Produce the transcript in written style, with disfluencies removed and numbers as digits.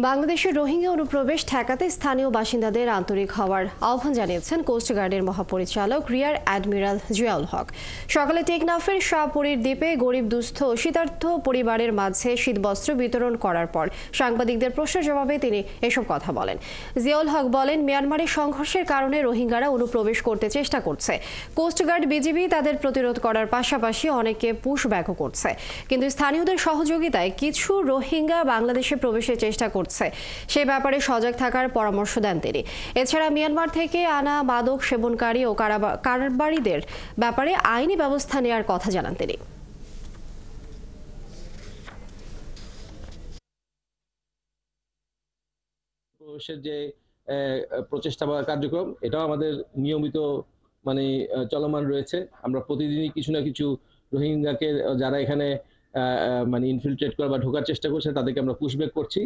বাংলাদেশের রোহিঙ্গা অনুপ্রবেশ ঠেকাতে স্থানীয় বাসিন্দাদের আন্তরিক হওয়ার আহ্বান জানিয়েছেন কোস্টগার্ডের মহাপরিচালক রিয়ার অ্যাডমিরাল জিয়াউল হক। সকালে টেকনাফের শাহপুরীর দ্বীপে গরিব দুস্থ শীতার্থ পরিবারের মাঝে শীতবস্ত্র বিতরণ করার পর সাংবাদিকদের প্রশ্নের জবাবে তিনি এসব কথা বলেন। জিয়াউল হক বলেন, মিয়ানমারের সংঘর্ষের কারণে রোহিঙ্গারা অনুপ্রবেশ করতে চেষ্টা করছে। কোস্টগার্ড বিজিবি তাদের প্রতিরোধ করার পাশাপাশি অনেকে পুশব্যাকও করছে, কিন্তু স্থানীয়দের সহযোগিতায় কিছু রোহিঙ্গা বাংলাদেশে প্রবেশের চেষ্টা করছে। সে ব্যাপারে সজাগ থাকার পরামর্শ দেন তিনি। এছাড়া মিয়ানমার থেকে আনা মাদক সেবনকারী ও কারবারিদের ব্যাপারে আইনি ব্যবস্থা নেওয়ার কথা জানান তিনি। প্রবেশের যে প্রচেষ্টা বা কার্যক্রম, এটাও আমাদের নিয়মিত চলমান রয়েছে। আমরা প্রতিদিনই কিছু না কিছু রোহিঙ্গাকে যারা এখানে ইনফিলট্রেট করা বা ঢোকার চেষ্টা করছে তাদেরকে আমরা পুশব্যাক করছি।